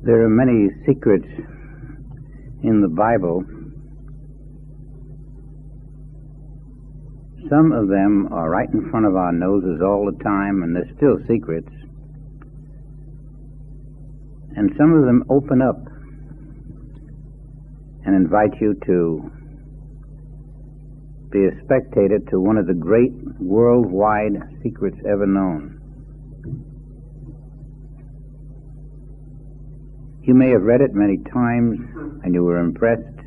There are many secrets in the Bible. Some of them are right in front of our noses all the time, and they're still secrets. And some of them open up and invite you to be a spectator to one of the great worldwide secrets ever known. You may have read it many times, and you were impressed,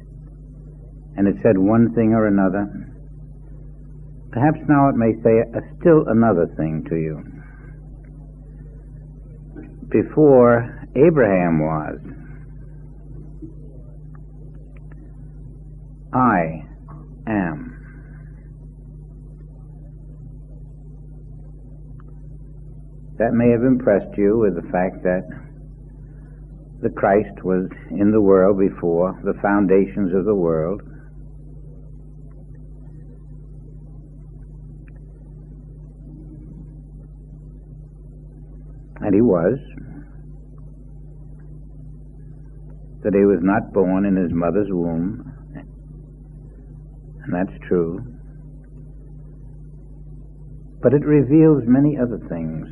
and it said one thing or another. Perhaps now it may say still another thing to you. Before Abraham was, I am. That may have impressed you with the fact that the Christ was in the world before the foundations of the world. And he was. That he was not born in his mother's womb. And that's true. But it reveals many other things.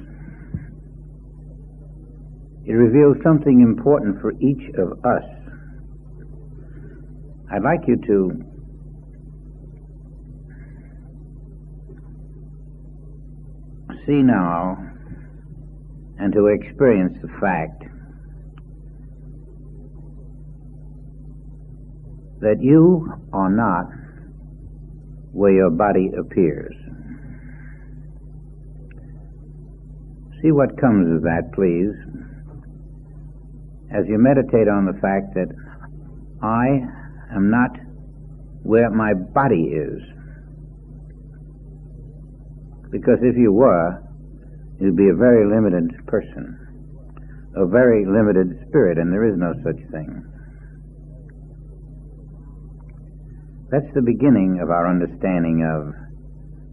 It reveals something important for each of us. I'd like you to see now and to experience the fact that you are not where your body appears. See what comes of that, please, as you meditate on the fact that I am not where my body is. Because if you were, you'd be a very limited person, a very limited spirit, and there is no such thing. That's the beginning of our understanding of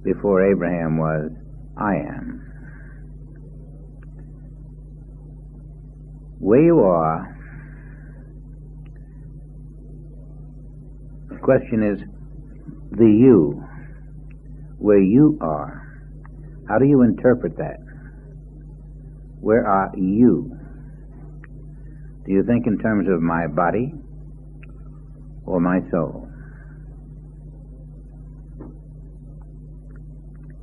before Abraham was, I am. Where you are, the question is the you, where you are. How do you interpret that? Where are you? Do you think in terms of my body or my soul?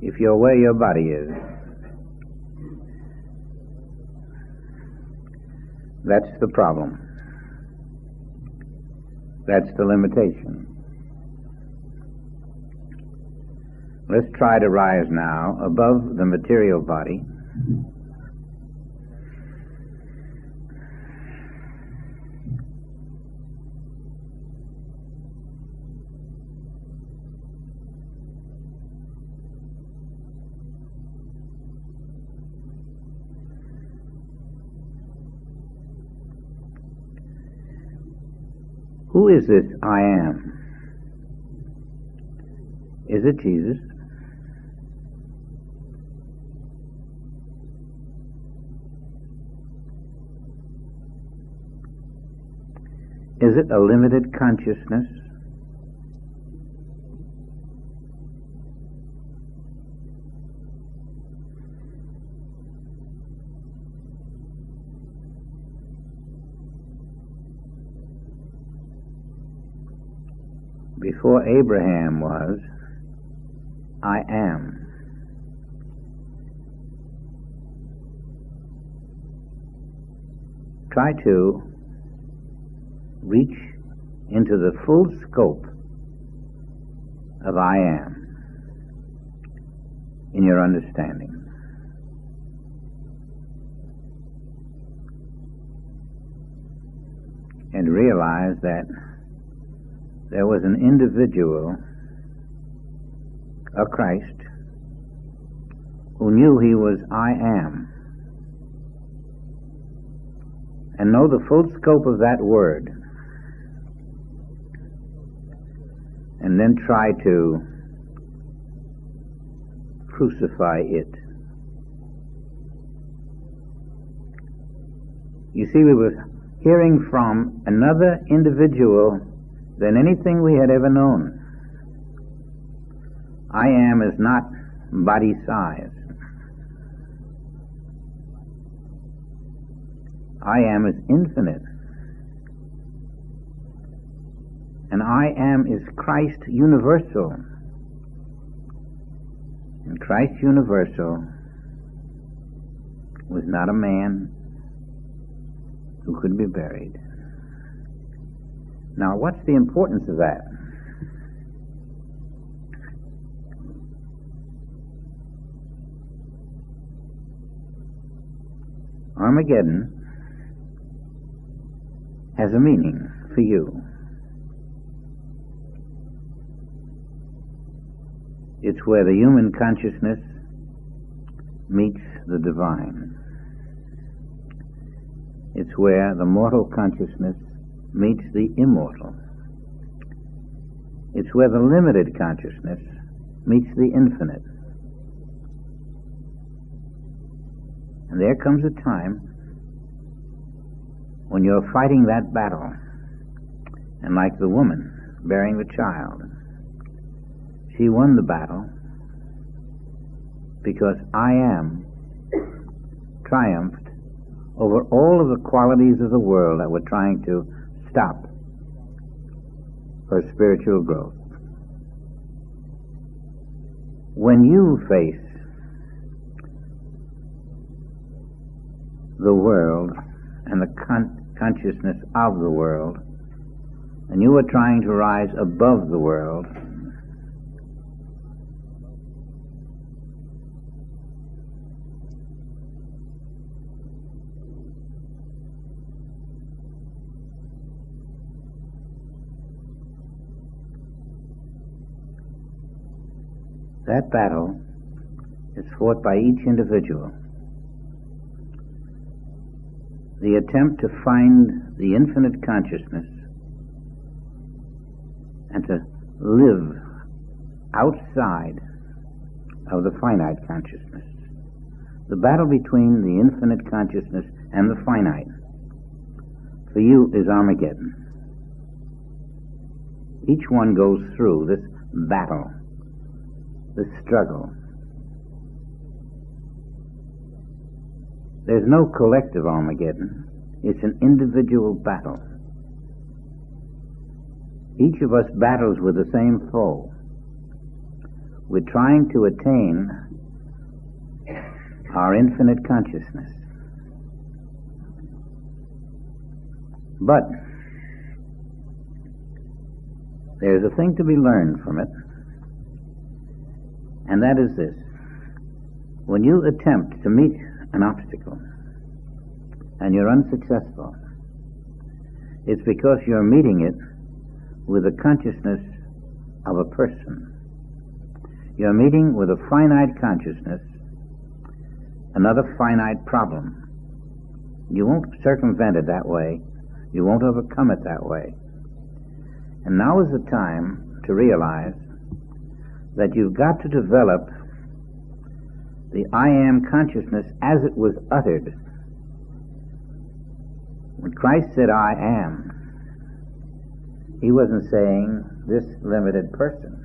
If you're where your body is, that's the problem. That's the limitation. Let's try to rise now above the material body Who is this I am? Is it Jesus? Is it a limited consciousness? Before Abraham was, I am. Try to reach into the full scope of I am in your understanding. And realize that there was an individual, a Christ, who knew he was I am. And know the full scope of that word. And then try to crucify it. You see, hearing from another individual than anything we had ever known. I am is not body size. I am is infinite. And I am is Christ universal. And Christ universal was not a man who could be buried. Now, what's the importance of that? Armageddon has a meaning for you. It's where the human consciousness meets the divine. It's where the mortal consciousness meets the immortal. It's where the limited consciousness meets the infinite. And there comes a time when you're fighting that battle, and like the woman bearing the child, she won the battle because I am triumphed over all of the qualities of the world that were trying to stop her spiritual growth. When you face the world and the consciousness of the world, and you are trying to rise above the world, that battle is fought by each individual. The attempt to find the infinite consciousness and to live outside of the finite consciousness. The battle between the infinite consciousness and the finite, for you, is Armageddon. Each one goes through this battle, this struggle. There's no collective Armageddon. It's an individual battle. Each of us battles with the same foe. We're trying to attain our infinite consciousness. But there's a thing to be learned from it, and that is this. When you attempt to meet an obstacle and you're unsuccessful, it's because you're meeting it with the consciousness of a person. You're meeting with a finite consciousness another finite problem. You won't circumvent it that way. You won't overcome it that way. And now is the time to realize that you've got to develop the I am consciousness as it was uttered. When Christ said I am, he wasn't saying this limited person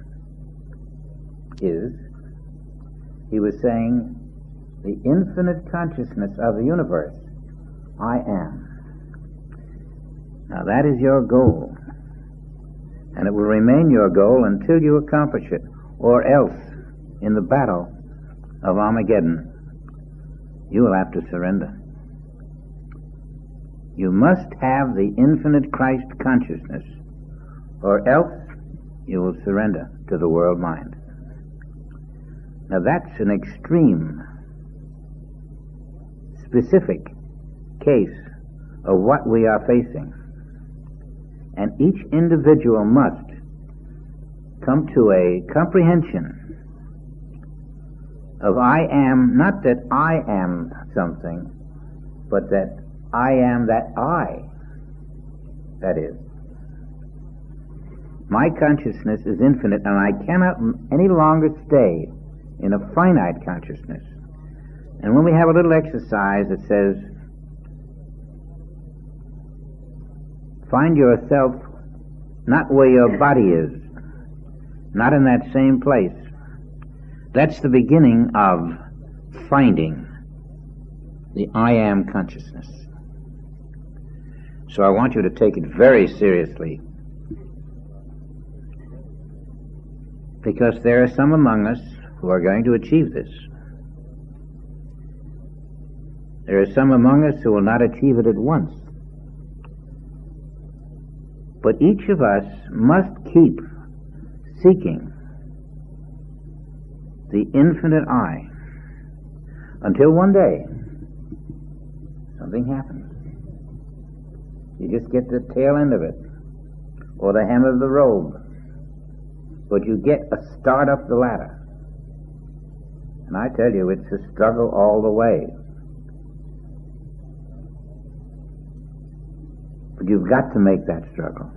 is. He was saying the infinite consciousness of the universe, I am. Now that is your goal, and it will remain your goal until you accomplish it, or else in the battle of Armageddon you will have to surrender. You must have the infinite Christ consciousness, or else you will surrender to the world mind. Now that's an extreme, specific case of what we are facing. And each individual must come to a comprehension of I am, not that I am something, but that I am that I, that is. My consciousness is infinite, and I cannot any longer stay in a finite consciousness. And when we have a little exercise that says, find yourself not where your body is, not in that same place. That's the beginning of finding the I am consciousness. So I want you to take it very seriously, because there are some among us who are going to achieve this. There are some among us who will not achieve it at once. But each of us must keep seeking the infinite I until one day something happens. You just get the tail end of it, or the hem of the robe, but you get a start up the ladder. And I tell you, it's a struggle all the way. But you've got to make that struggle.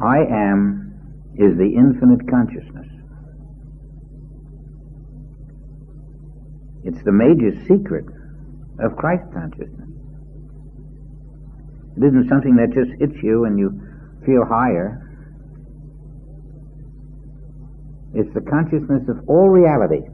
I am is the infinite consciousness. It's the major secret of Christ consciousness. It isn't something that just hits you and you feel higher. It's the consciousness of all reality.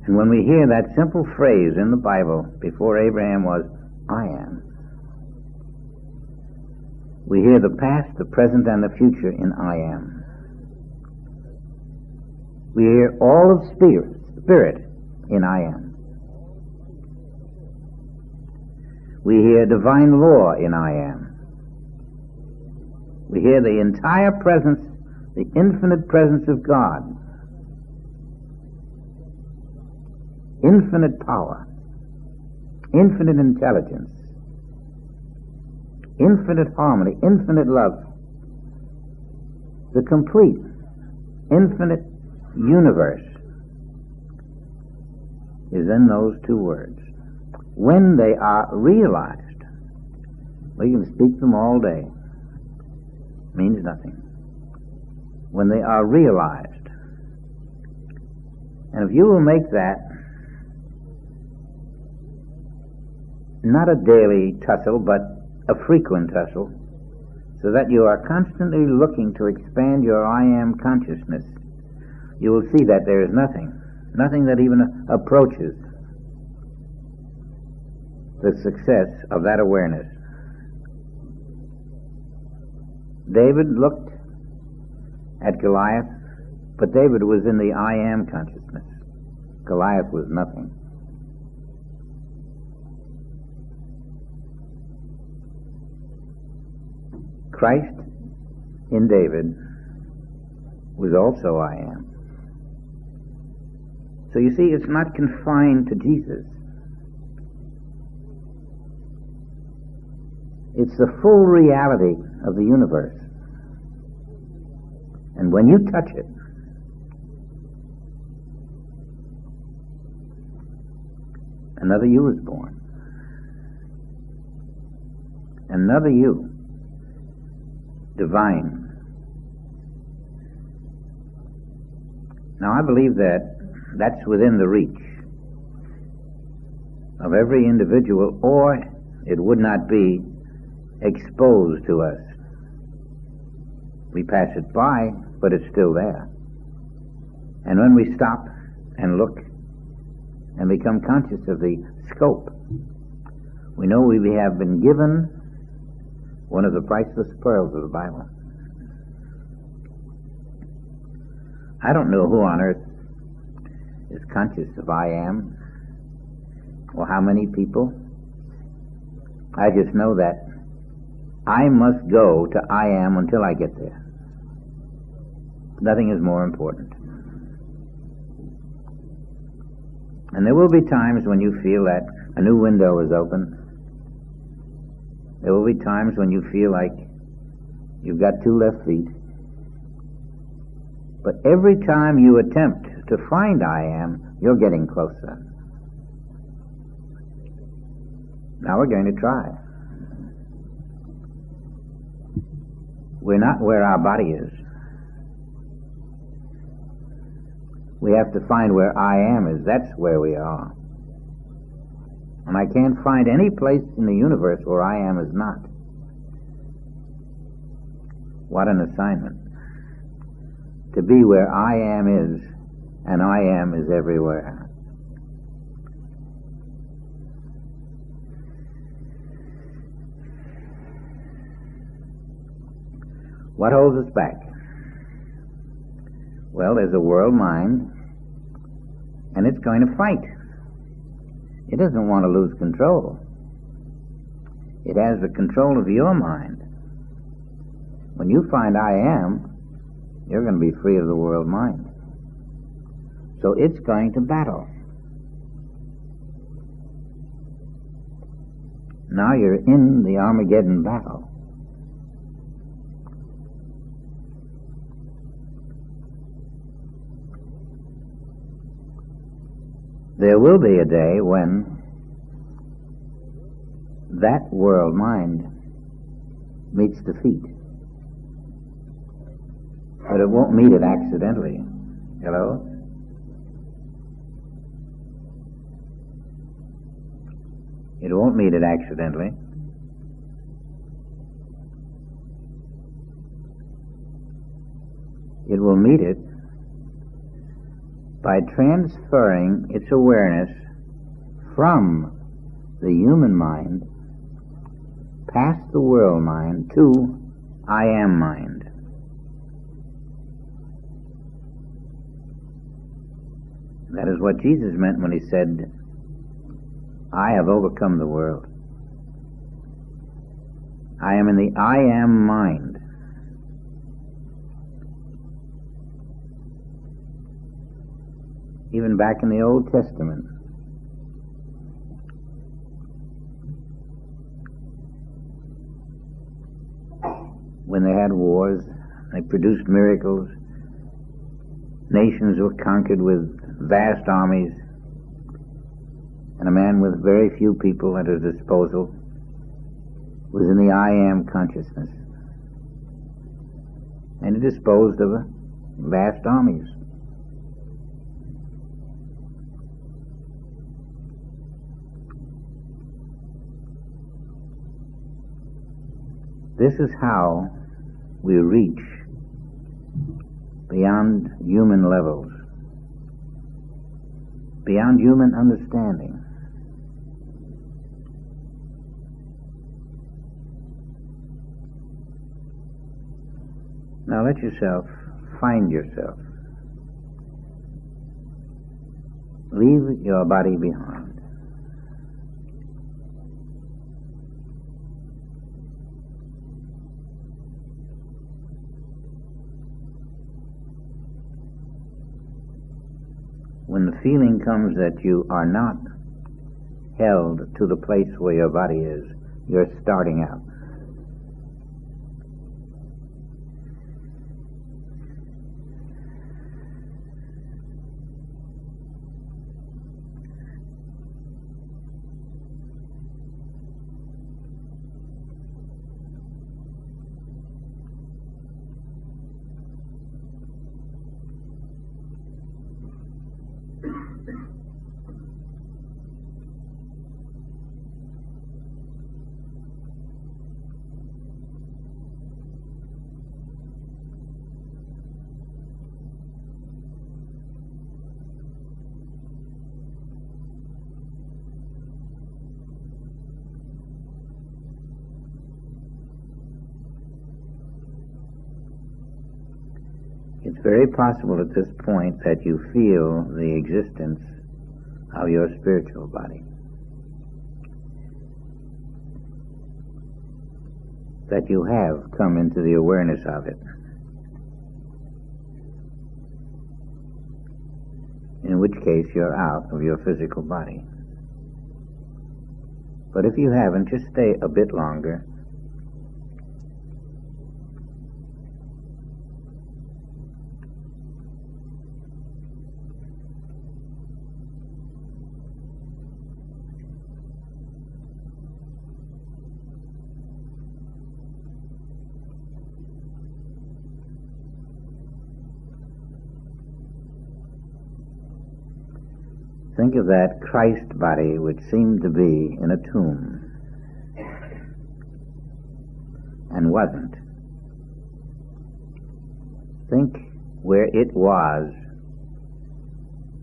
And when we hear that simple phrase in the Bible, before Abraham was, I am, we hear the past, the present, and the future in I am. We hear all of spirit in I am. We hear divine law in I am. We hear the entire presence, the infinite presence of God. Infinite power, infinite intelligence, infinite harmony, infinite love. The complete, infinite universe is in those two words. When they are realized, we can speak them all day. Means nothing. When they are realized. And if you will make that not a daily tussle, but a frequent tussle, so that you are constantly looking to expand your I am consciousness, you will see that there is nothing that even approaches the success of that awareness. David looked at Goliath, but David was in the I am consciousness. Goliath was nothing. Christ in David was also I am. So you see, it's not confined to Jesus. It's the full reality of the universe. And when you touch it, another you is born. Another you. Divine. Now I believe that that's within the reach of every individual, or it would not be exposed to us. We pass it by, but it's still there. And when we stop and look and become conscious of the scope, we know we have been given one of the priceless pearls of the Bible. I don't know who on earth is conscious of I am, or how many people. I just know that I must go to I am until I get there. Nothing is more important. And there will be times when you feel that a new window is open. There will be times when you feel like you've got two left feet. But every time you attempt to find I am, you're getting closer. Now we're going to try. We're not where our body is. We have to find where I am is. That's where we are. And I can't find any place in the universe where I am is not. What an assignment. To be where I am is, and I am is everywhere. What holds us back? Well, there's a world mind, and it's going to fight. It doesn't want to lose control. It has the control of your mind. When you find I am, you're going to be free of the world mind. So it's going to battle. Now you're in the Armageddon battle. There will be a day when that world mind meets defeat. But it won't meet it accidentally. Hello? It won't meet it accidentally. It will meet it by transferring its awareness from the human mind past the world mind to I am mind. That is what Jesus meant when he said, I have overcome the world. I am in the I am mind. Even back in the Old Testament, when they had wars, they produced miracles, nations were conquered with vast armies, and a man with very few people at his disposal was in the I am consciousness, and he disposed of vast armies. This is how we reach beyond human levels, beyond human understanding. Now let yourself find yourself. Leave your body behind. When the feeling comes that you are not held to the place where your body is, you're starting out. It's very possible at this point that you feel the existence of your spiritual body, that you have come into the awareness of it, in which case you're out of your physical body. But if you haven't, just stay a bit longer. Think of that Christ body which seemed to be in a tomb and wasn't. Think where it was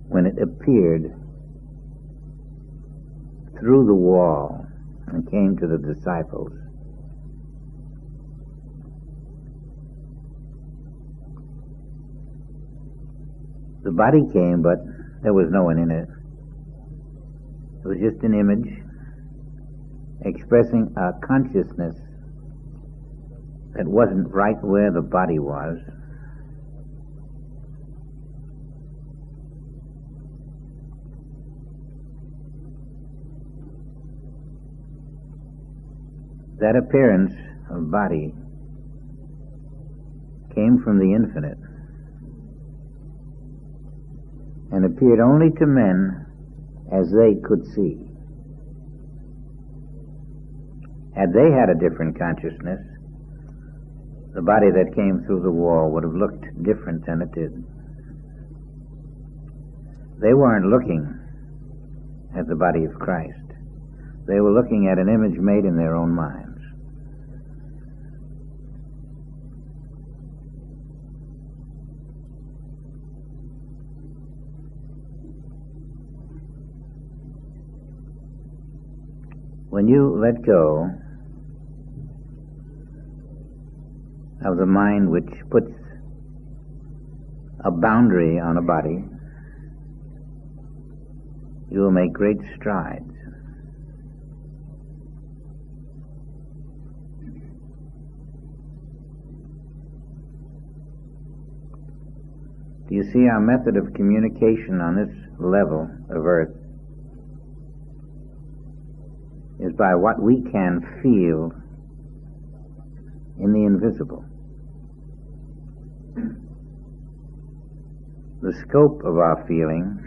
when it appeared through the wall and came to the disciples. The body came, but there was no one in it. It was just an image expressing a consciousness that wasn't right where the body was. That appearance of body came from the infinite and appeared only to men as they could see. Had they had a different consciousness, the body that came through the wall would have looked different than it did. They weren't looking at the body of Christ. They were looking at an image made in their own minds. When you let go of the mind which puts a boundary on a body, you will make great strides. Do you see our method of communication on this level of earth is by what we can feel in the invisible. The scope of our feeling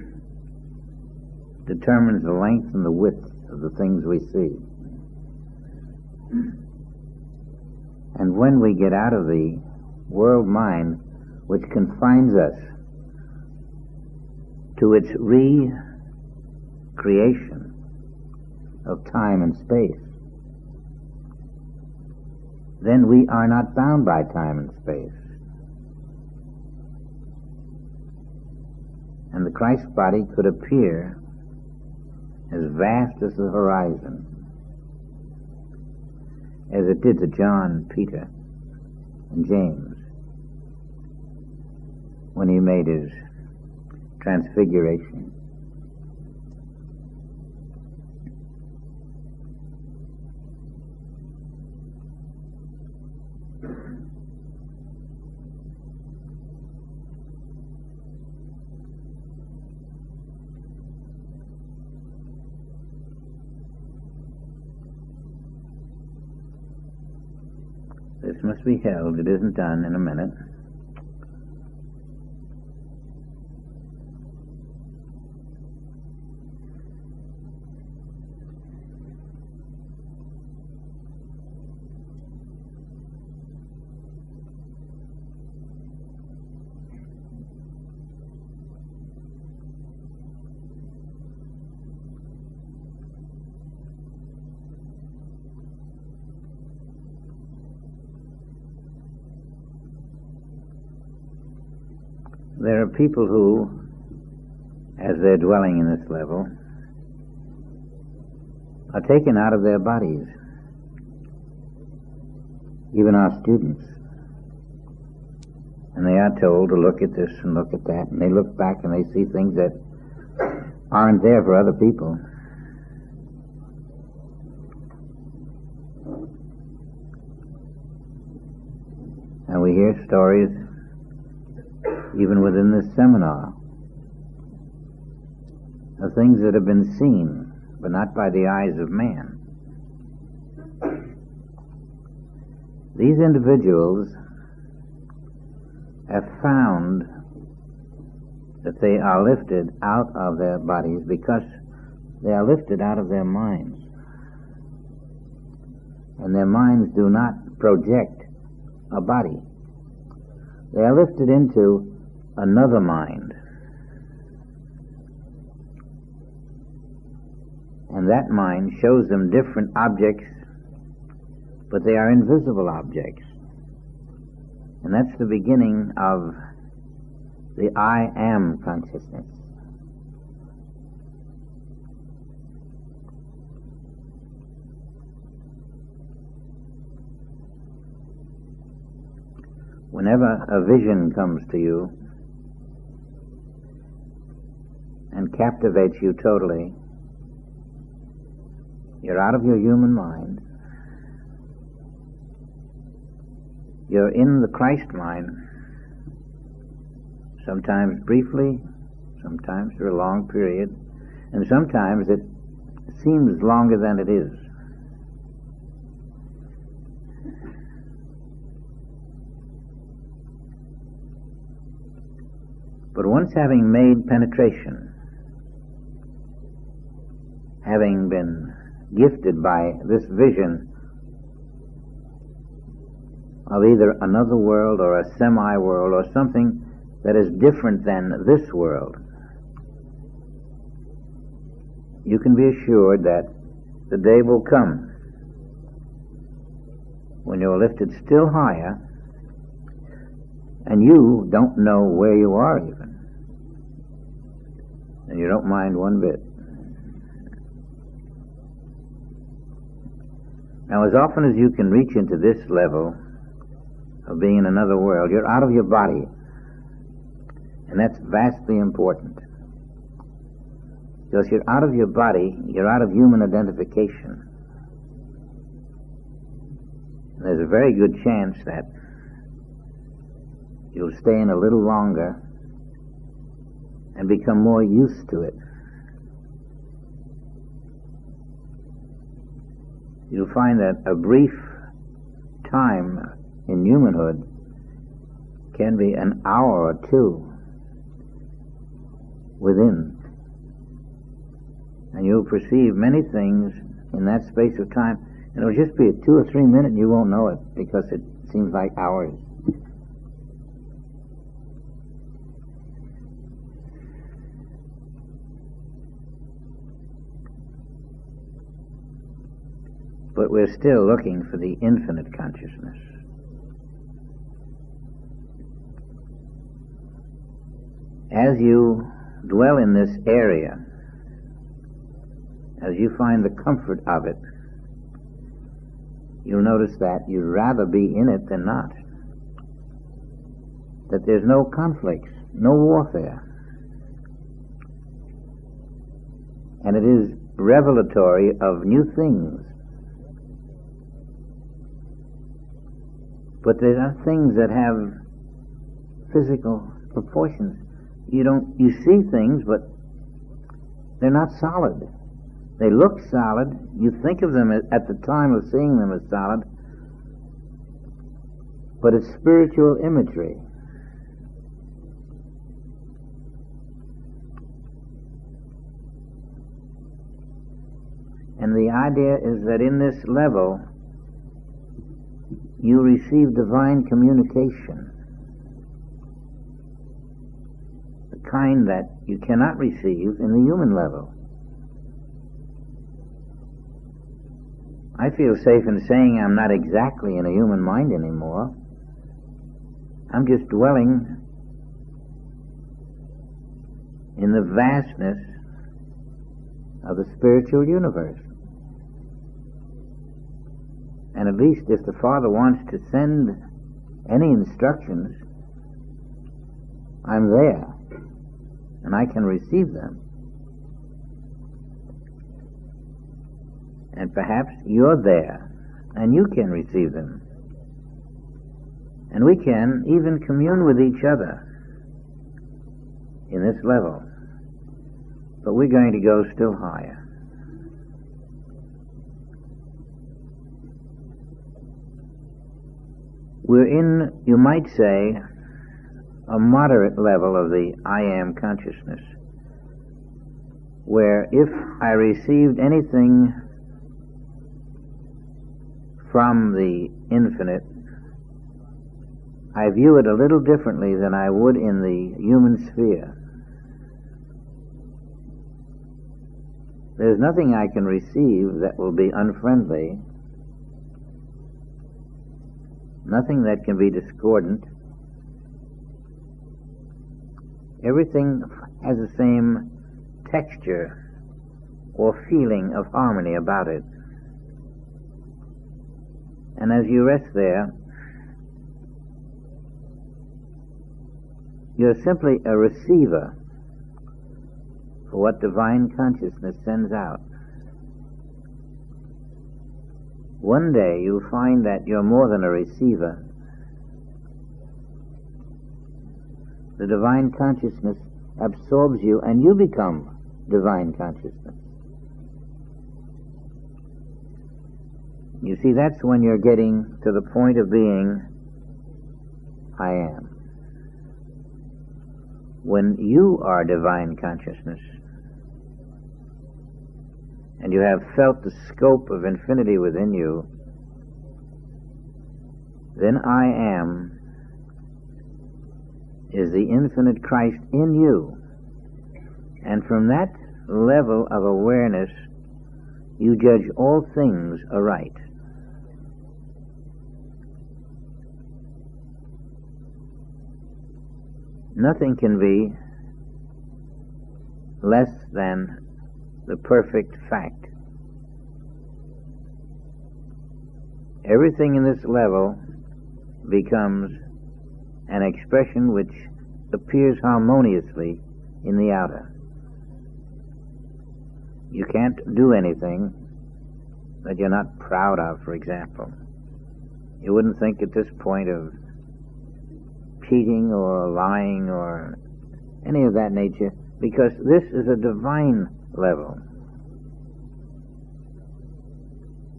determines the length and the width of the things we see. And when we get out of the world mind which confines us to its recreation of time and space, then we are not bound by time and space. And the Christ body could appear as vast as the horizon, as it did to John, Peter, and James when he made his transfiguration. This must be held. It isn't done in a minute. There are people who, as they're dwelling in this level, are taken out of their bodies. Even our students. And they are told to look at this and look at that, and they look back and they see things that aren't there for other people. And we hear stories even within this seminar of things that have been seen, but not by the eyes of man. These individuals have found that they are lifted out of their bodies because they are lifted out of their minds. And their minds do not project a body. They are lifted into another mind. And that mind shows them different objects, but they are invisible objects. And that's the beginning of the I am consciousness. Whenever a vision comes to you and captivates you totally, you're out of your human mind. You're in the Christ mind, sometimes briefly, sometimes for a long period, and sometimes it seems longer than it is. But once having made penetration, having been gifted by this vision of either another world or a semi-world or something that is different than this world, you can be assured that the day will come when you're lifted still higher and you don't know where you are even, and you don't mind one bit. Now, as often as you can reach into this level of being in another world, you're out of your body, and that's vastly important. Because you're out of your body, you're out of human identification. And there's a very good chance that you'll stay in a little longer and become more used to it. You'll find that a brief time in humanhood can be an hour or two within. And you'll perceive many things in that space of time. And it'll just be a 2 or 3 minute and you won't know it because it seems like hours. But we're still looking for the infinite consciousness. As you dwell in this area, as you find the comfort of it, you'll notice that you'd rather be in it than not. That there's no conflicts, no warfare. And it is revelatory of new things. But there are things that have physical proportions. You see things, but they're not solid. They look solid. You think of them at the time of seeing them as solid, but it's spiritual imagery. And the idea is that in this level, you receive divine communication, the kind that you cannot receive in the human level. I feel safe in saying I'm not exactly in a human mind anymore. I'm just dwelling in the vastness of the spiritual universe. And at least if the Father wants to send any instructions, I'm there, and I can receive them. And perhaps you're there, and you can receive them. And we can even commune with each other in this level. But we're going to go still higher. We're in, you might say, a moderate level of the I am consciousness, where if I received anything from the infinite, I view it a little differently than I would in the human sphere. There's nothing I can receive that will be unfriendly, nothing that can be discordant. Everything has the same texture or feeling of harmony about it. And as you rest there, you're simply a receiver for what divine consciousness sends out. One day you'll find that you're more than a receiver. The divine consciousness absorbs you and you become divine consciousness. You see, that's when you're getting to the point of being I am. When you are divine consciousness and you have felt the scope of infinity within you, then I am is the infinite Christ in you. And from that level of awareness, you judge all things aright. Nothing can be less than the perfect fact. Everything in this level becomes an expression which appears harmoniously in the outer. You can't do anything that you're not proud of, for example. You wouldn't think at this point of cheating or lying or any of that nature, because this is a divine level.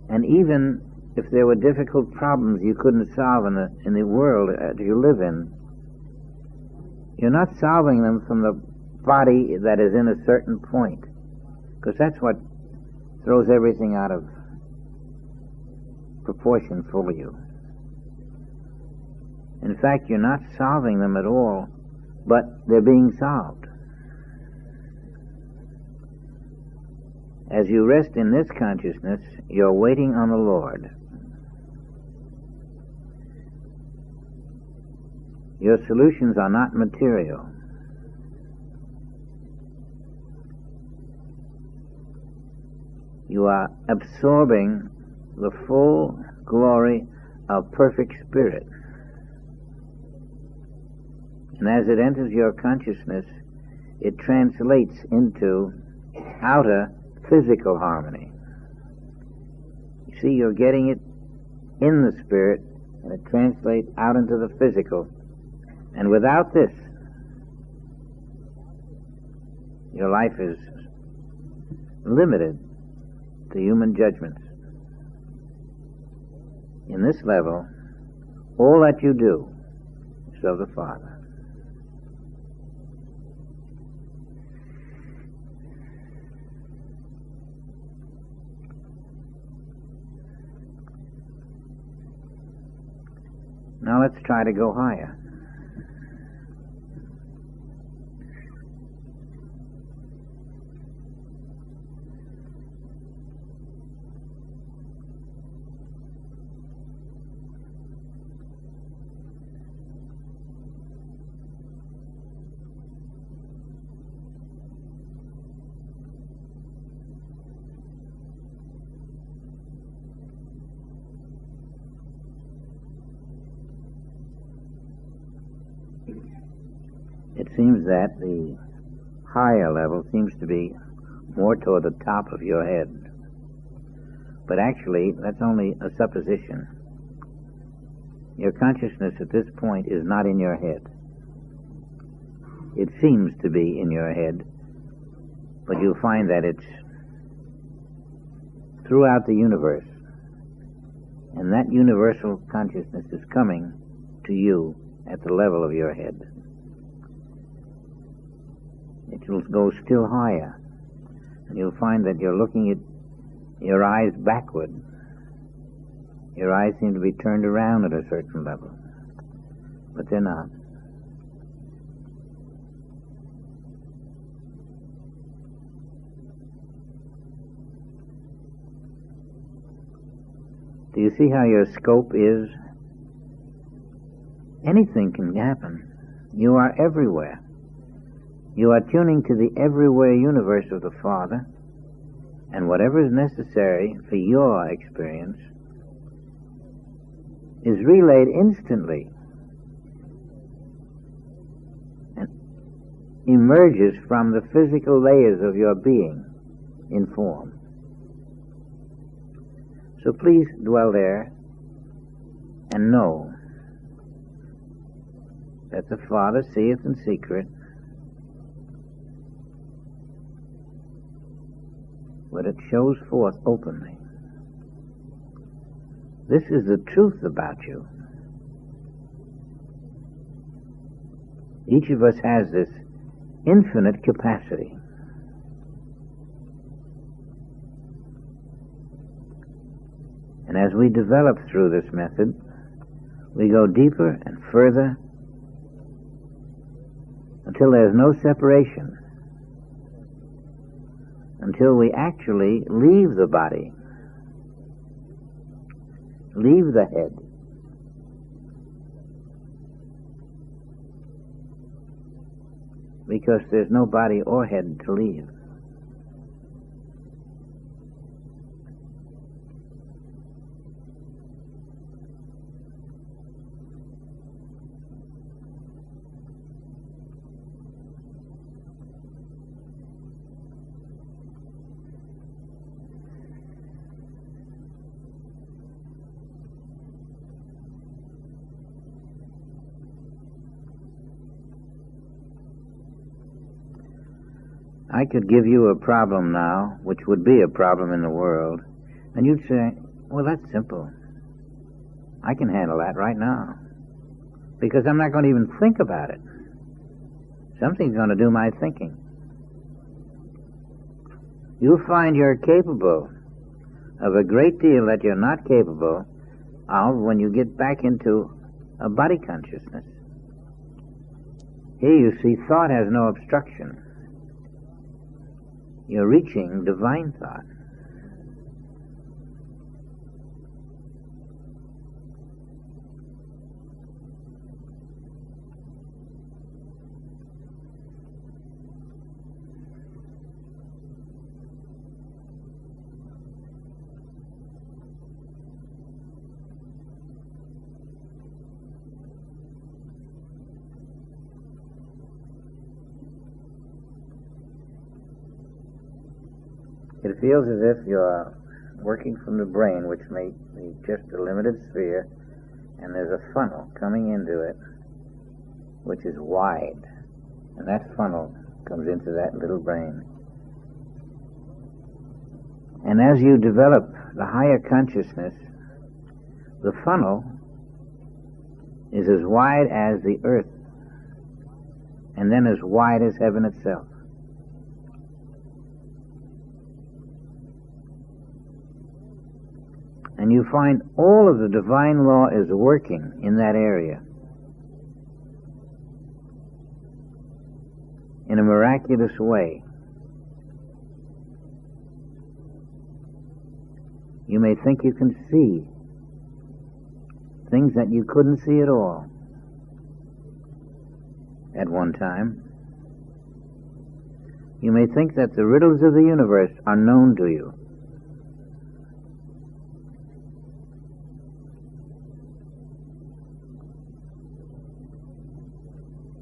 And even if there were difficult problems you couldn't solve in the world that you live in, you're not solving them from the body that is in a certain point, because that's what throws everything out of proportion for you. In fact, you're not solving them at all, but they're being solved. As you rest in this consciousness, you're waiting on the Lord. Your solutions are not material. You are absorbing the full glory of perfect spirit. And as it enters your consciousness, it translates into outer physical harmony. You see, you're getting it in the spirit, and it translates out into the physical. And without this, your life is limited to human judgments. In this level, all that you do is of the Father. Now let's try to go higher. It seems that the higher level seems to be more toward the top of your head. But actually, that's only a supposition. Your consciousness at this point is not in your head. It seems to be in your head, but you'll find that it's throughout the universe. And that universal consciousness is coming to you at the level of your head. It will go still higher, and you'll find that you're looking at your eyes backward. Your eyes seem to be turned around at a certain level, but they're not. Do you see how your scope is? Anything can happen. You are everywhere. You are tuning to the everywhere universe of the Father, and whatever is necessary for your experience is relayed instantly and emerges from the physical layers of your being in form. So please dwell there and know that the Father seeth in secret, but it shows forth openly. This is the truth about you. Each of us has this infinite capacity. And as we develop through this method, we go deeper and further until there's no separation, until we actually leave the body, leave the head, because there's no body or head to leave. I could give you a problem now, which would be a problem in the world, and you'd say, well, that's simple. I can handle that right now, because I'm not going to even think about it. Something's going to do my thinking. You'll find you're capable of a great deal that you're not capable of when you get back into a body consciousness. Here you see thought has no obstruction. You're reaching divine thought. It feels as if you're working from the brain, which may be just a limited sphere, and there's a funnel coming into it, which is wide, and that funnel comes into that little brain. And as you develop the higher consciousness, the funnel is as wide as the earth, and then as wide as heaven itself. And you find all of the divine law is working in that area in a miraculous way. You may think you can see things that you couldn't see at all at one time. You may think that the riddles of the universe are known to you.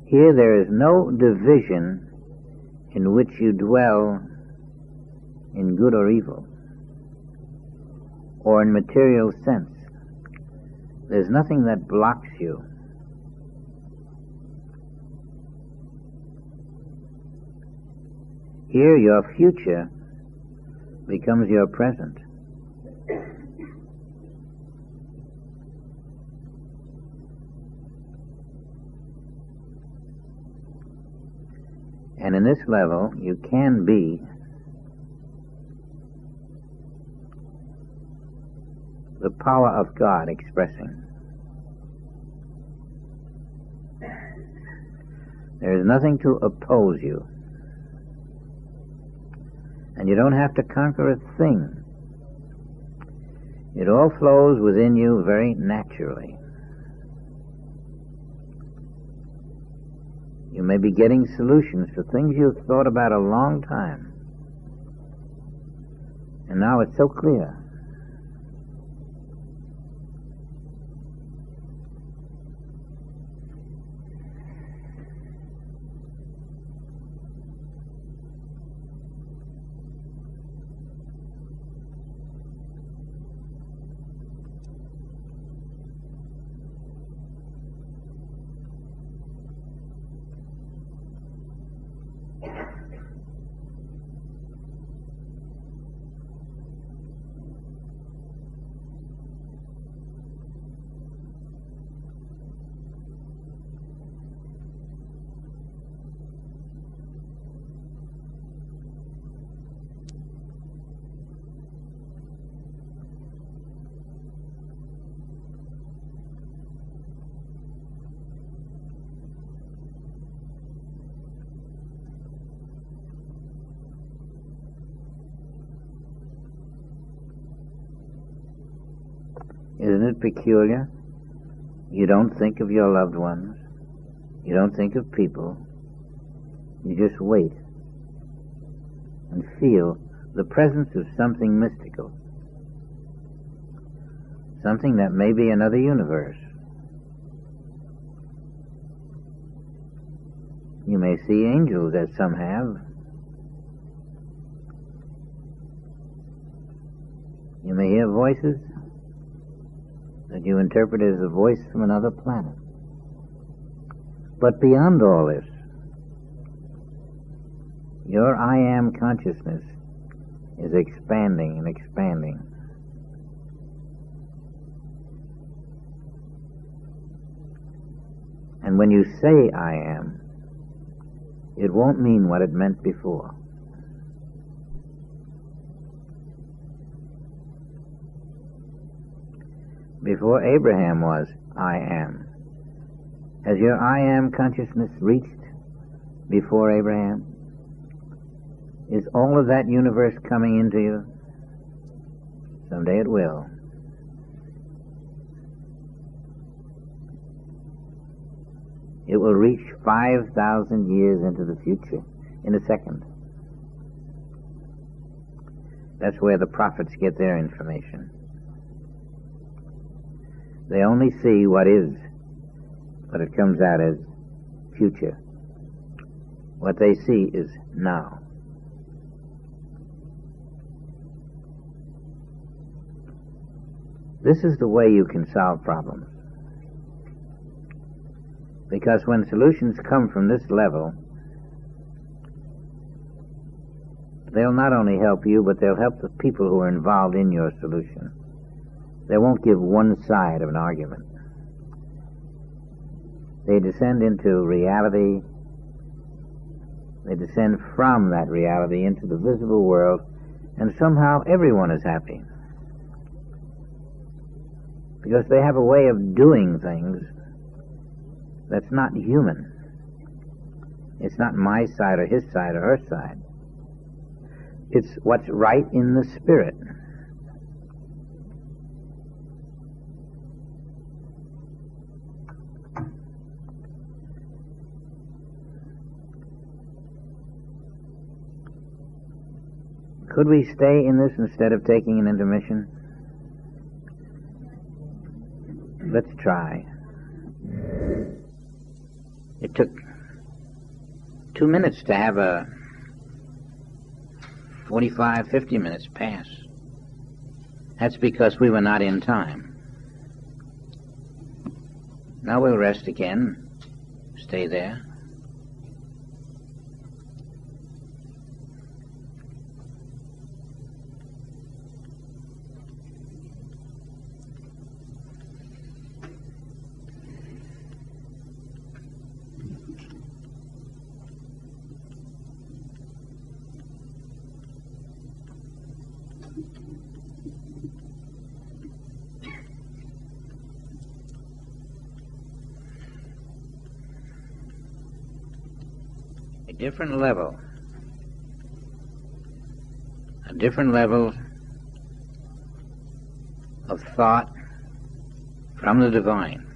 Here there is no division in which you dwell in good or evil, or in material sense. There's nothing that blocks you. Here your future becomes your present. And in this level, you can be the power of God expressing. There is nothing to oppose you. And you don't have to conquer a thing. It all flows within you very naturally. You may be getting solutions for things you've thought about a long time. And now it's so clear. Isn't it peculiar? You don't think of your loved ones. You don't think of people. You just wait and feel the presence of something mystical. Something that may be another universe. You may see angels, as some have. You may hear voices that you interpret as a voice from another planet. But beyond all this, your I Am consciousness is expanding and expanding. And when you say I Am, it won't mean what it meant before. Before Abraham was I Am. Has your I Am consciousness reached before Abraham? Is all of that universe coming into you? Someday it will. It will reach 5,000 years into the future in a second. That's where the prophets get their information. They only see what is, but it comes out as future. What they see is now. This is the way you can solve problems. Because when solutions come from this level, they'll not only help you, but they'll help the people who are involved in your solution. They won't give one side of an argument. They descend into reality. They descend from that reality into the visible world, and somehow everyone is happy. Because they have a way of doing things that's not human. It's not my side or his side or her side. It's what's right in the spirit. Could we stay in this instead of taking an intermission? Let's try. It took 2 minutes to have a 45, 50 minutes pass. That's because we were not in time. Now we'll rest again. Stay there. A different level thought from the divine.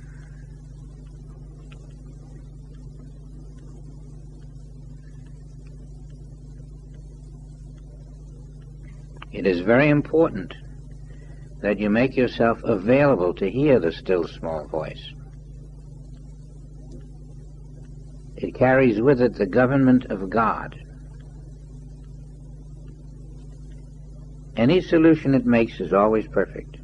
It is very important that you make yourself available to hear the still small voice. It carries with it the government of God. Any solution it makes is always perfect.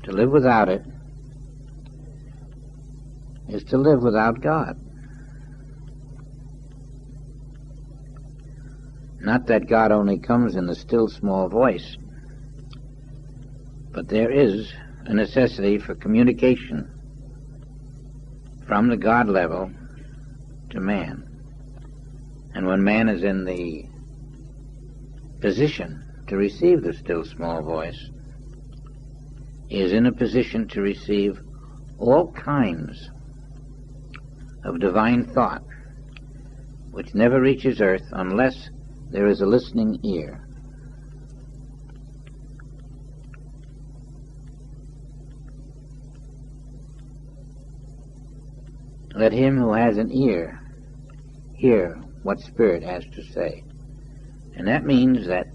To live without it is to live without God. Not that God only comes in the still small voice, but there is a necessity for communication from the God level to man. And when man is in the position to receive the still small voice, he is in a position to receive all kinds of divine thought, which never reaches earth unless there is a listening ear. Let him who has an ear hear what Spirit has to say. And that means that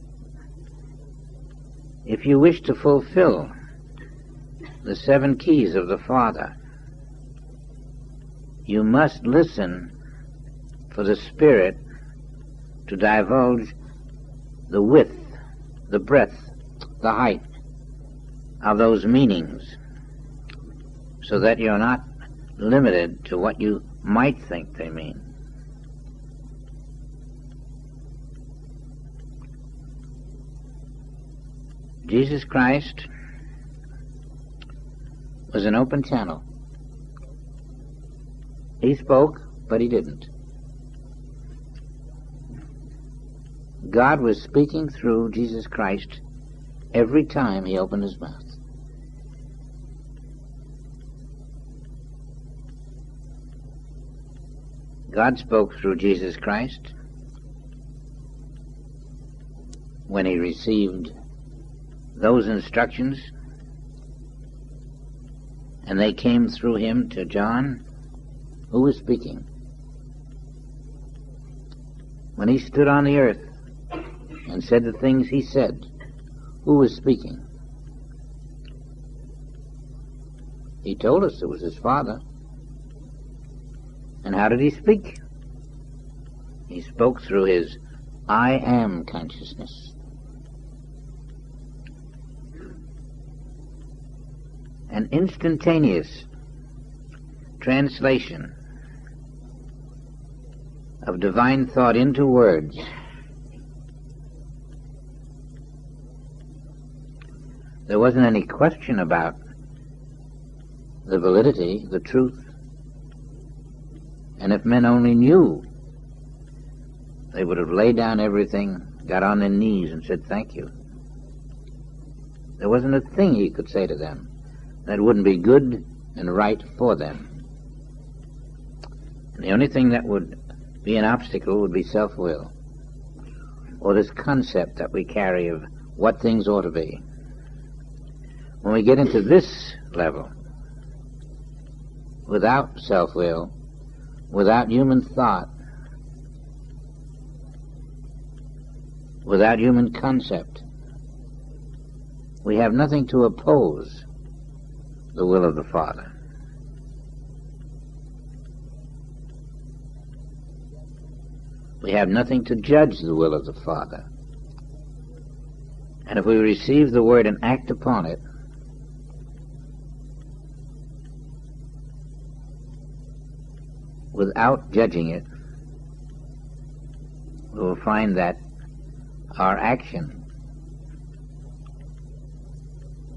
if you wish to fulfill the 7 keys of the Father, you must listen for the Spirit to divulge the width, the breadth, the height of those meanings, so that you're not limited to what you might think they mean. Jesus Christ was an open channel. He spoke, but he didn't. God was speaking through Jesus Christ every time he opened his mouth. God spoke through Jesus Christ when he received those instructions, and they came through him to John, who was speaking. When he stood on the earth and said the things he said, who was speaking? He told us it was his Father. And how did he speak? He spoke through his I am consciousness. An instantaneous translation of divine thought into words. There wasn't any question about the validity, the truth. And if men only knew, they would have laid down everything, got on their knees and said thank you. There wasn't a thing he could say to them that wouldn't be good and right for them. And the only thing that would be an obstacle would be self-will, or this concept that we carry of what things ought to be. When we get into this level, without self-will, without human thought, without human concept, we have nothing to oppose the will of the Father. We have nothing to judge the will of the Father. And if we receive the Word and act upon it, without judging it, we will find that our action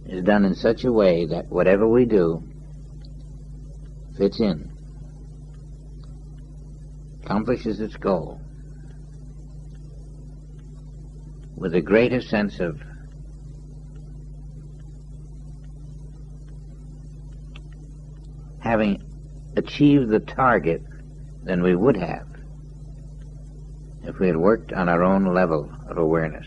is done in such a way that whatever we do fits in, accomplishes its goal, with a greater sense of having achieved the target than we would have if we had worked on our own level of awareness.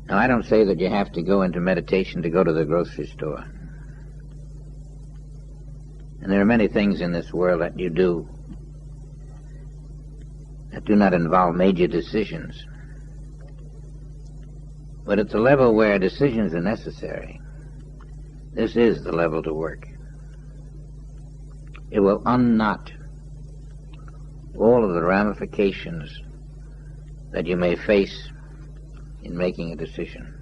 Now, I don't say that you have to go into meditation to go to the grocery store. And there are many things in this world that you do that do not involve major decisions. But at the level where decisions are necessary, this is the level to work. It will unknot all of the ramifications that you may face in making a decision.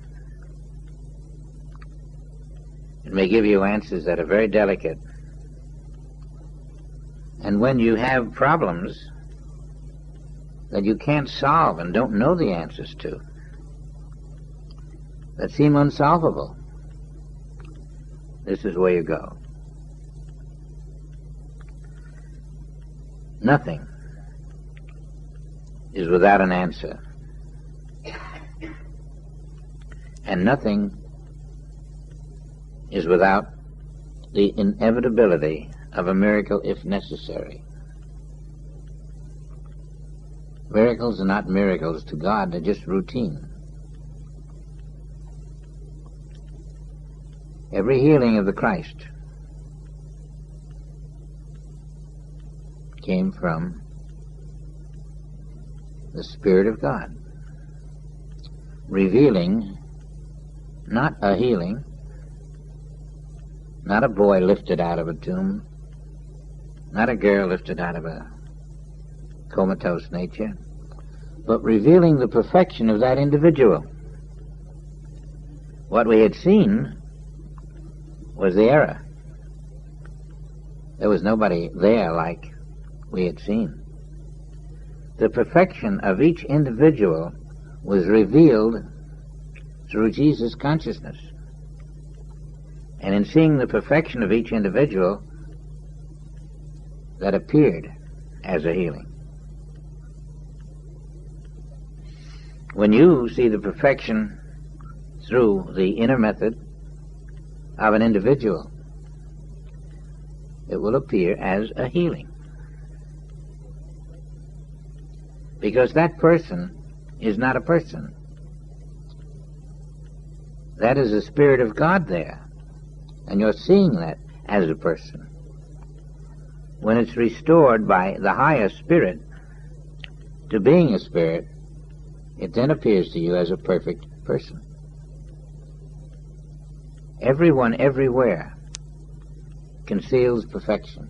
It may give you answers that are very delicate. And when you have problems that you can't solve and don't know the answers to, that seem unsolvable, this is where you go. Nothing is without an answer. And nothing is without the inevitability of a miracle if necessary. Miracles are not miracles to God, they're just routine. Every healing of the Christ came from the Spirit of God, revealing not a healing, not a boy lifted out of a tomb, not a girl lifted out of a comatose nature, but revealing the perfection of that individual. What we had seen was the error. There was nobody there like we had seen. The perfection of each individual was revealed through Jesus' consciousness. And in seeing the perfection of each individual, that appeared as a healing. When you see the perfection through the inner method of an individual, it will appear as a healing. Because that person is not a person. That is the Spirit of God there. And you're seeing that as a person. When it's restored by the higher spirit to being a spirit, it then appears to you as a perfect person. Everyone everywhere conceals perfection.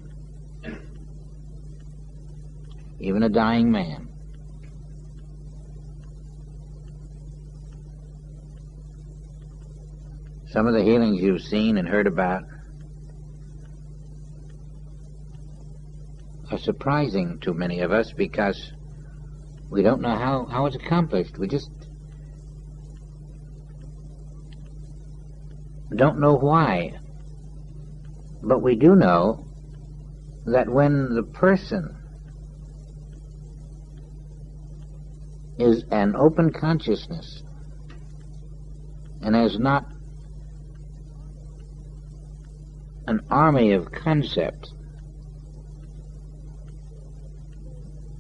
Even a dying man. Some of the healings you've seen and heard about are surprising to many of us because we don't know how it's accomplished. We just don't know why. But we do know that when the person is an open consciousness and has not an army of concept,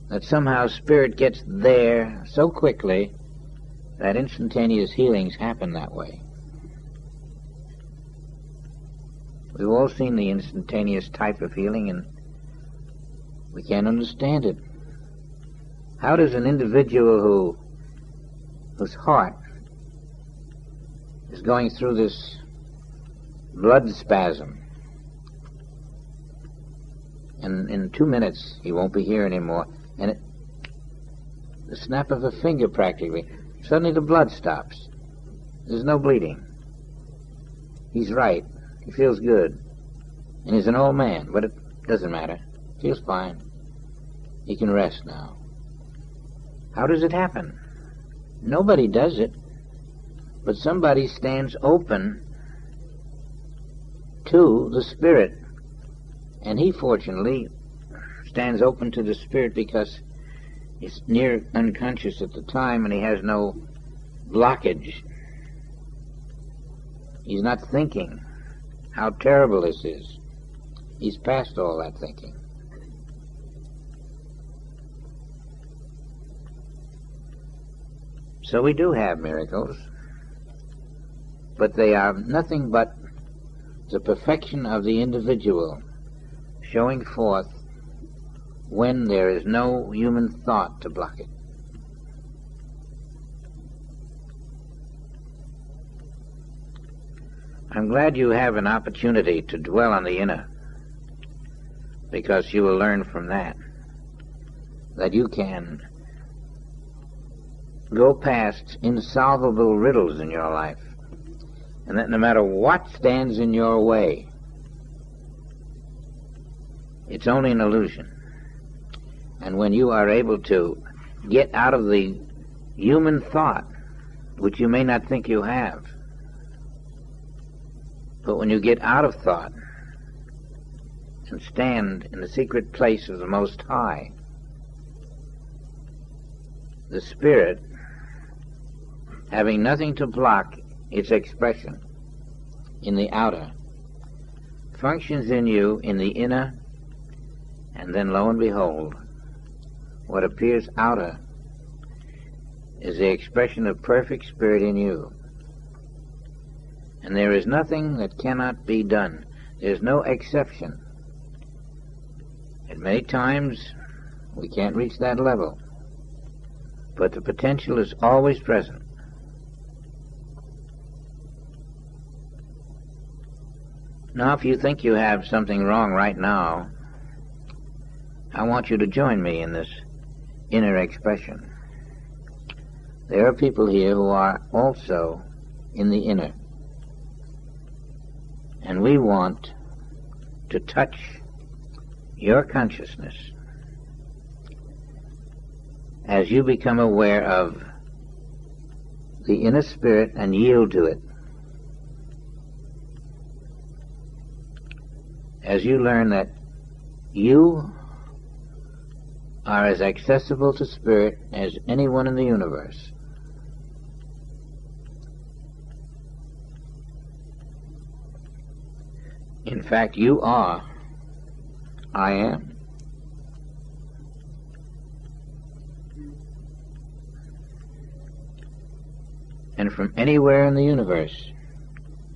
that somehow spirit gets there so quickly that instantaneous healings happen that way. We've all seen the instantaneous type of healing and we can't understand it. How does an individual whose heart is going through this blood spasm, and in 2 minutes he won't be here anymore, and the snap of a finger practically, suddenly the blood stops. There's no bleeding. He's right. He feels good. And he's an old man, but it doesn't matter. Feels fine. He can rest now. How does it happen? Nobody does it, but somebody stands open to the Spirit. And he fortunately stands open to the Spirit because he's near unconscious at the time and he has no blockage. He's not thinking how terrible this is. He's past all that thinking. So we do have miracles. but they are nothing but the perfection of the individual showing forth when there is no human thought to block it. I'm glad you have an opportunity to dwell on the inner, because you will learn from that you can go past insolvable riddles in your life, and that no matter what stands in your way, it's only an illusion. And when you are able to get out of the human thought, which you may not think you have, but when you get out of thought and stand in the secret place of the Most High, the Spirit, having nothing to block its expression in the outer, functions in you in the inner, and then lo and behold, what appears outer is the expression of perfect Spirit in you. And there is nothing that cannot be done. There's no exception. And many times we can't reach that level, but the potential is always present. Now, if you think you have something wrong right now, I want you to join me in this inner expression. There are people here who are also in the inner, and we want to touch your consciousness as you become aware of the inner spirit and yield to it. As you learn that you are as accessible to Spirit as anyone in the universe. In fact, you are. I am. And from anywhere in the universe,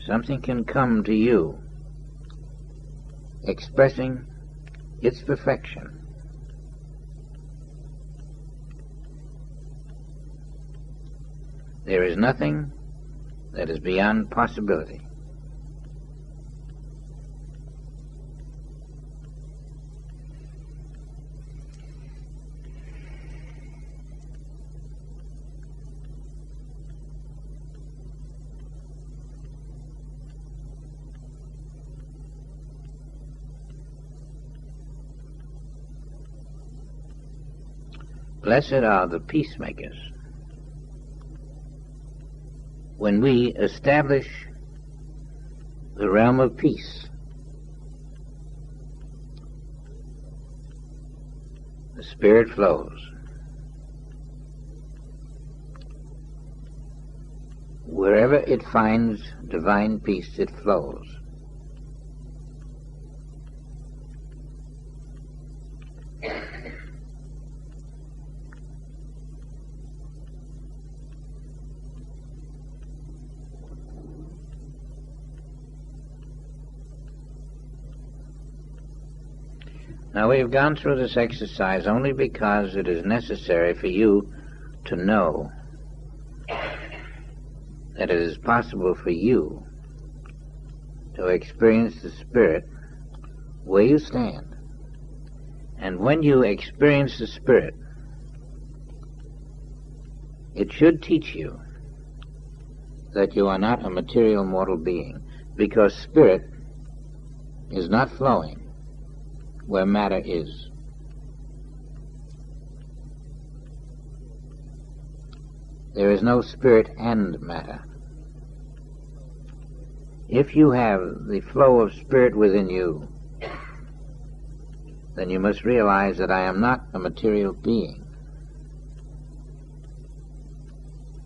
something can come to you expressing its perfection. There is nothing that is beyond possibility. Blessed are the peacemakers. When we establish the realm of peace, the Spirit flows. Wherever it finds divine peace, it flows. Now, we have gone through this exercise only because it is necessary for you to know that it is possible for you to experience the Spirit where you stand. And when you experience the Spirit, it should teach you that you are not a material mortal being, because Spirit is not flowing where matter is. There is no spirit and matter. If you have the flow of spirit within you, then you must realize that I am not a material being.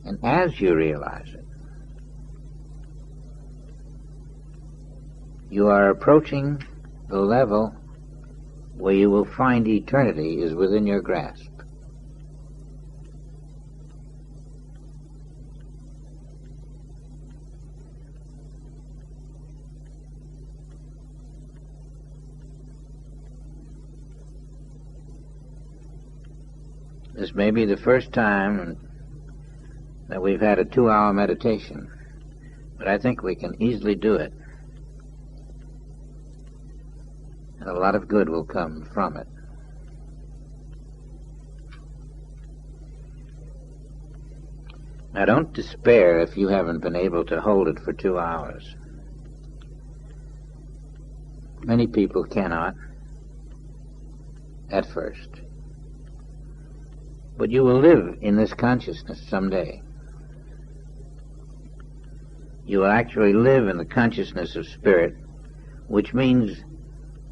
And as you realize it, you are approaching the level where you will find eternity is within your grasp. This may be the first time that we've had a 2-hour meditation, but I think we can easily do it. And a lot of good will come from it. Now, don't despair if you haven't been able to hold it for 2 hours. Many people cannot at first. But you will live in this consciousness someday. You will actually live in the consciousness of spirit, which means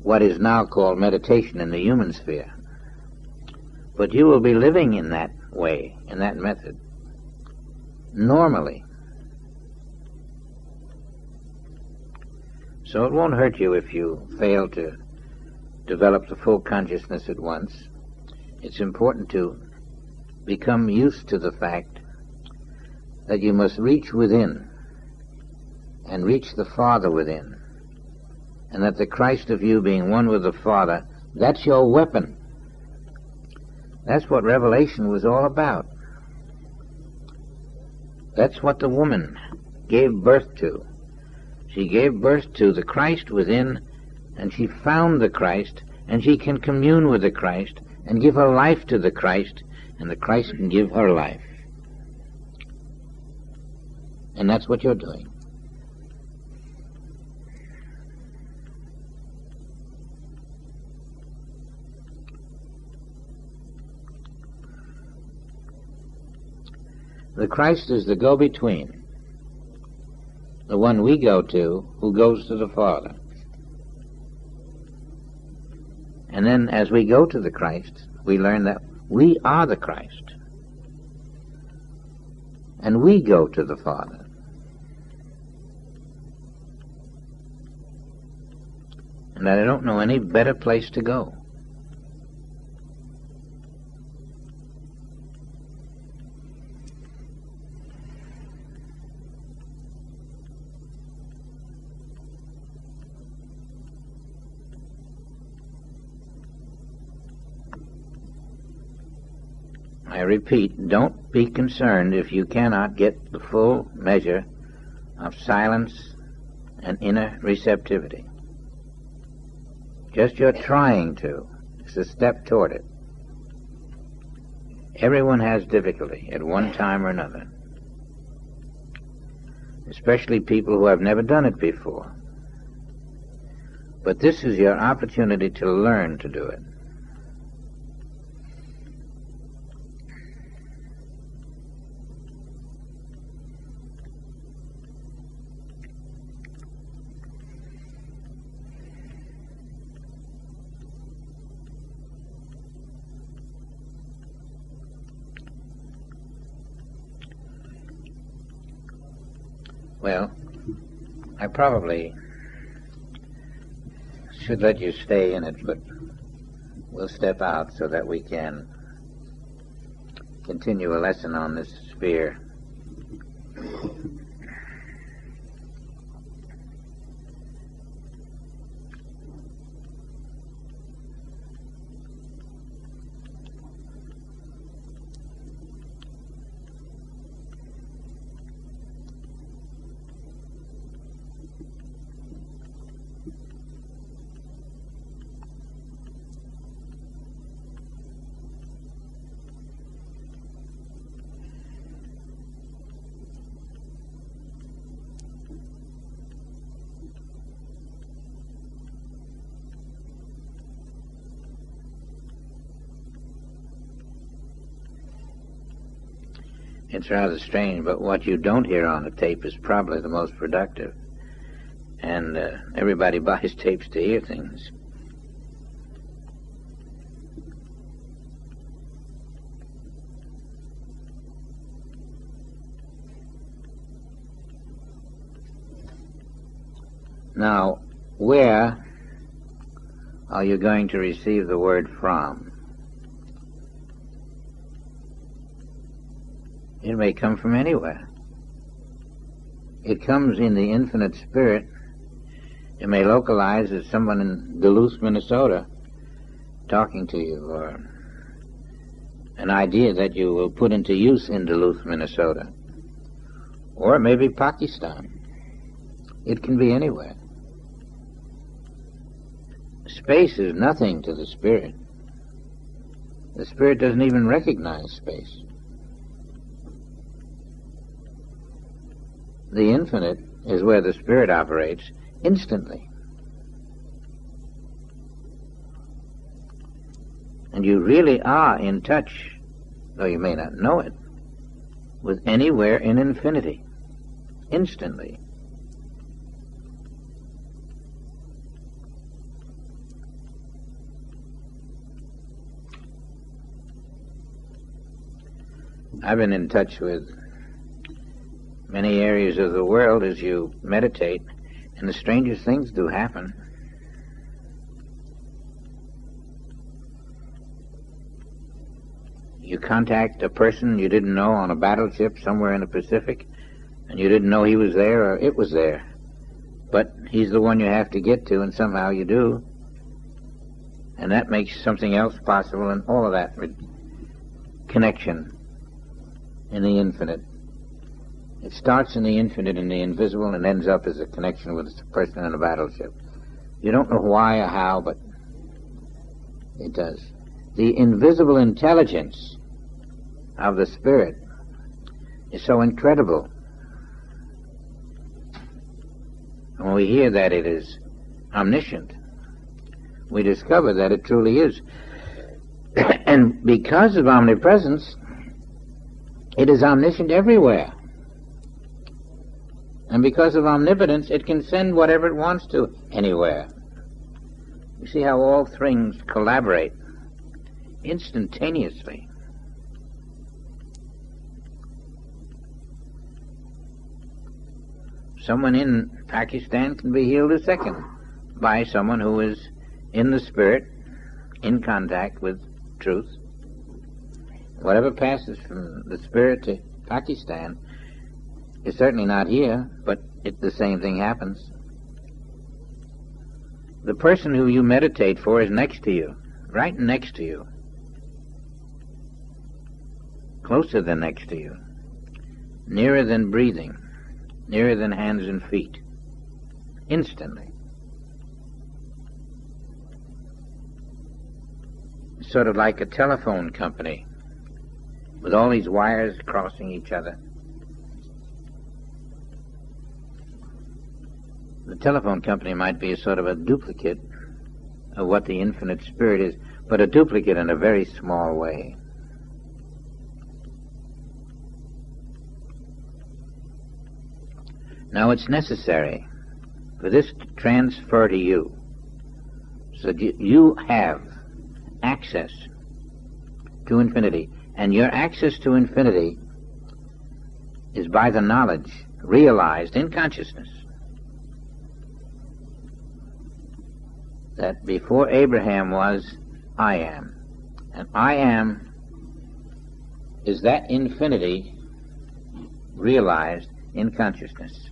what is now called meditation in the human sphere. But you will be living in that way, in that method, normally. So it won't hurt you if you fail to develop the full consciousness at once. It's important to become used to the fact that you must reach within and reach the Father within, and that the Christ of you being one with the Father, that's your weapon. That's what Revelation was all about. That's what the woman gave birth to. She gave birth to the Christ within, and she found the Christ, and she can commune with the Christ and give her life to the Christ, and the Christ can give her life. And that's what you're doing. The Christ is the go-between, the one we go to, who goes to the Father. And then as we go to the Christ, we learn that we are the Christ. And we go to the Father. And I don't know any better place to go. I repeat, don't be concerned if you cannot get the full measure of silence and inner receptivity. Just your trying to is a step toward it. Everyone has difficulty at one time or another, especially people who have never done it before. But this is your opportunity to learn to do it. Well, I probably should let you stay in it, but we'll step out so that we can continue a lesson on this sphere. It's rather strange, but what you don't hear on the tape is probably the most productive. And everybody buys tapes to hear things. Now, where are you going to receive the word from? It may come from anywhere. It comes in the infinite spirit. It may localize as someone in Duluth, Minnesota, talking to you, or an idea that you will put into use in Duluth, Minnesota. Or it may be Pakistan. It can be anywhere. Space is nothing to the spirit. The spirit doesn't even recognize space. The infinite is where the spirit operates instantly. And you really are in touch, though you may not know it, with anywhere in infinity, instantly. I've been in touch with many areas of the world as you meditate, and the strangest things do happen. You contact a person you didn't know on a battleship somewhere in the Pacific, and you didn't know he was there or it was there. But he's the one you have to get to, and somehow you do. And that makes something else possible, and all of that connection in the infinite. It starts in the infinite, in the invisible, and ends up as a connection with a person on a battleship. You don't know why or how, but it does. The invisible intelligence of the spirit is so incredible. And when we hear that it is omniscient, we discover that it truly is. And because of omnipresence, it is omniscient everywhere. And because of omnipotence, it can send whatever it wants to anywhere. You see how all things collaborate instantaneously. Someone in Pakistan can be healed a second by someone who is in the spirit, in contact with truth. Whatever passes from the spirit to Pakistan is certainly not here, but the same thing happens. The person who you meditate for is next to you, right next to you, closer than next to you, nearer than breathing, nearer than hands and feet, instantly. It's sort of like a telephone company with all these wires crossing each other. The telephone company might be a sort of a duplicate of what the infinite spirit is, but a duplicate in a very small way. Now it's necessary for this to transfer to you, so that you have access to infinity. And your access to infinity is by the knowledge realized in consciousness that before Abraham was, I am. And I am is that infinity realized in consciousness.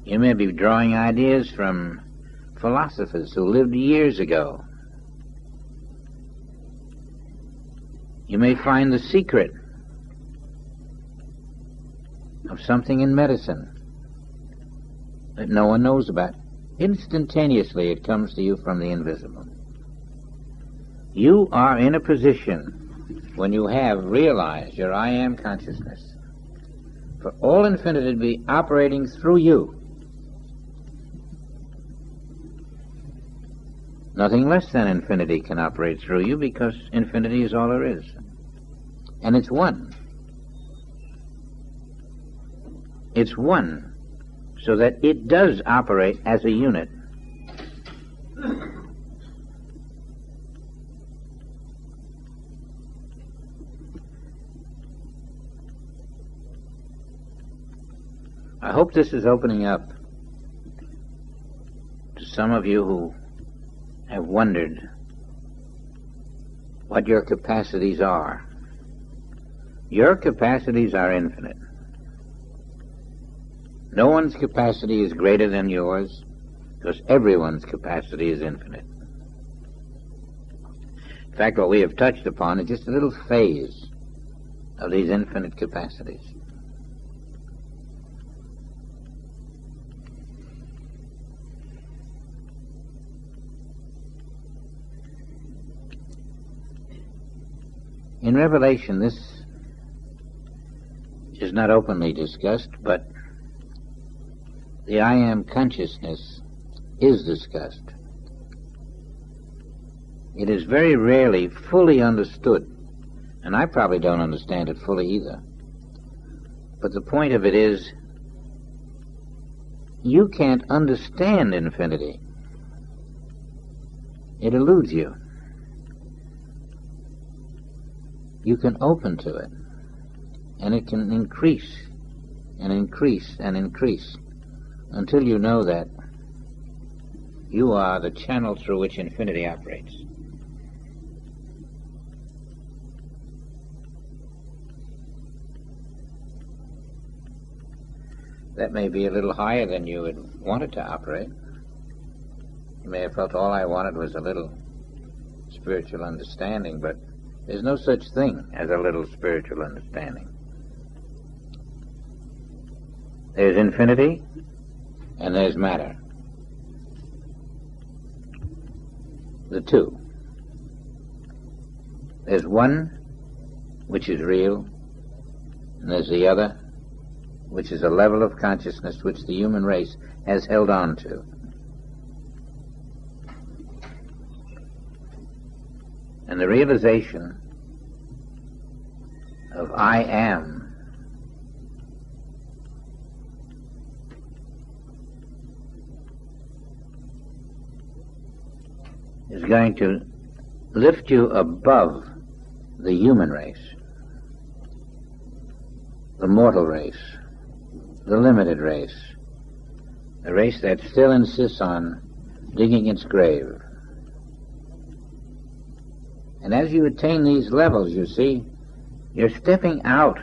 You may be drawing ideas from philosophers who lived years ago. You may find the secret of something in medicine that no one knows about. Instantaneously it comes to you from the invisible. You are in a position, when you have realized your I am consciousness, for all infinity to be operating through you. Nothing less than infinity can operate through you, because infinity is all there is. And it's one. It's one, so that it does operate as a unit. I hope this is opening up to some of you who have wondered what your capacities are. Your capacities are infinite. No one's capacity is greater than yours, because everyone's capacity is infinite. In fact, what we have touched upon is just a little phase of these infinite capacities. In Revelation, this is not openly discussed, but the I Am consciousness is discussed. It is very rarely fully understood, and I probably don't understand it fully either. But the point of it is, you can't understand infinity. It eludes you. You can open to it, and it can increase and increase and increase until you know that you are the channel through which infinity operates. That may be a little higher than you had wanted to operate. You may have felt all I wanted was a little spiritual understanding, but there's no such thing as a little spiritual understanding. There's infinity, and there's matter. The two. There's one which is real, and there's the other which is a level of consciousness which the human race has held on to. And the realization of I Am is going to lift you above the human race, the mortal race, the limited race, the race that still insists on digging its grave. And as you attain these levels, you see, you're stepping out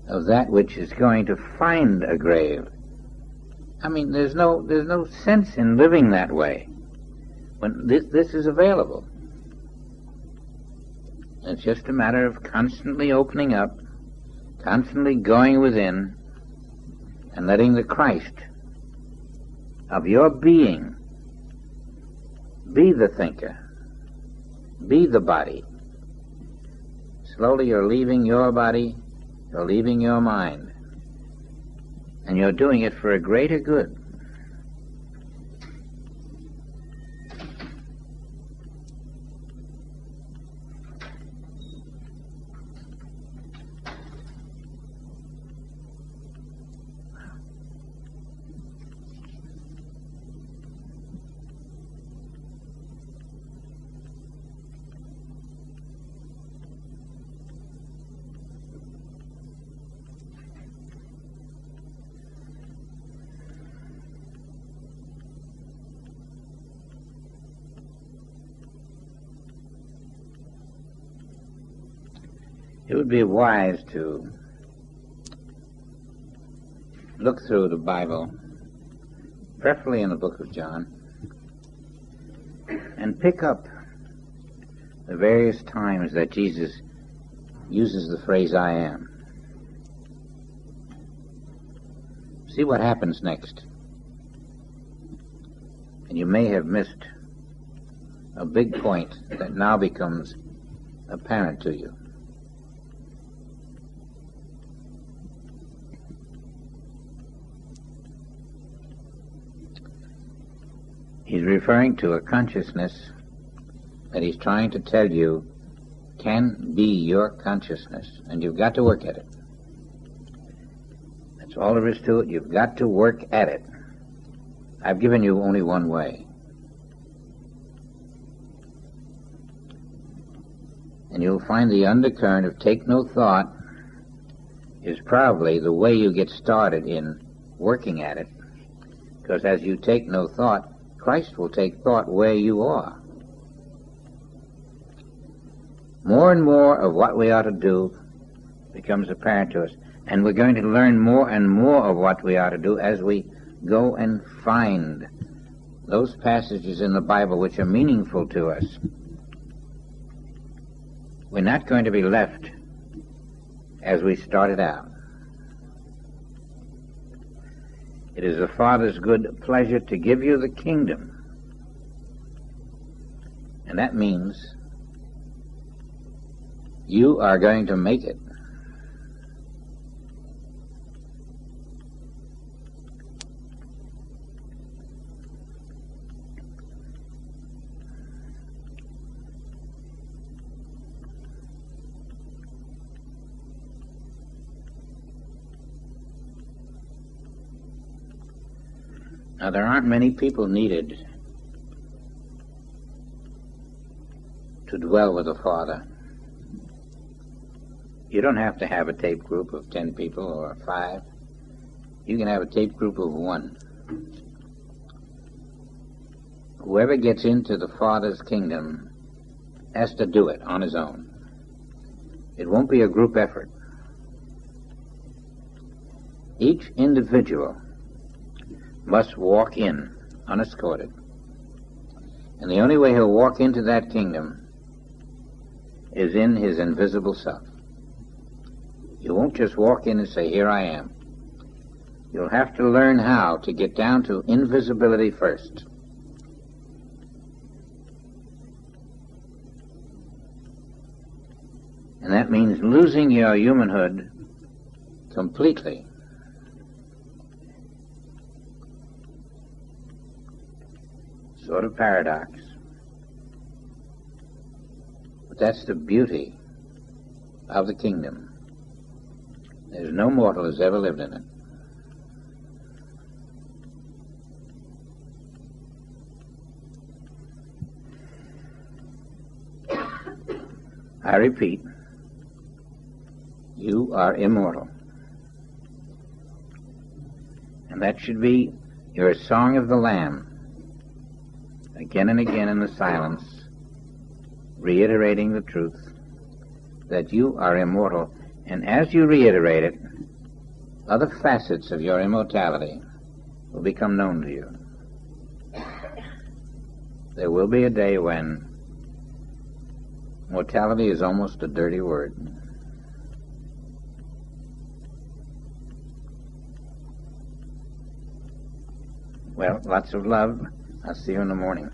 of that which is going to find a grave. I mean, there's no sense in living that way when this is available. It's just a matter of constantly opening up, constantly going within, and letting the Christ of your being be the thinker, be the body. Slowly you're leaving your body, you're leaving your mind, and you're doing it for a greater good. It would be wise to look through the Bible, preferably in the book of John, and pick up the various times that Jesus uses the phrase I am. See what happens next. And you may have missed a big point that now becomes apparent to you. He's referring to a consciousness that he's trying to tell you can be your consciousness, and you've got to work at it. That's all there is to it. You've got to work at it. I've given you only one way. And you'll find the undercurrent of take no thought is probably the way you get started in working at it, because as you take no thought, Christ will take thought where you are. More and more of what we ought to do becomes apparent to us. And we're going to learn more and more of what we are to do as we go and find those passages in the Bible which are meaningful to us. We're not going to be left as we started out. It is the Father's good pleasure to give you the kingdom. And that means you are going to make it. Now, there aren't many people needed to dwell with the Father. You don't have to have a tape group of 10 people or 5. You can have a tape group of 1. Whoever gets into the Father's kingdom has to do it on his own. It won't be a group effort. Each individual must walk in unescorted. And the only way he'll walk into that kingdom is in his invisible self. You won't just walk in and say, "Here I am." You'll have to learn how to get down to invisibility first. And that means losing your humanhood completely. Sort of paradox. But that's the beauty of the kingdom. There's no mortal who's ever lived in it. I repeat, you are immortal. And that should be your song of the Lamb. Again and again in the silence, reiterating the truth that you are immortal. And as you reiterate it, other facets of your immortality will become known to you. There will be a day when mortality is almost a dirty word. Well, lots of love. I'll see you in the morning.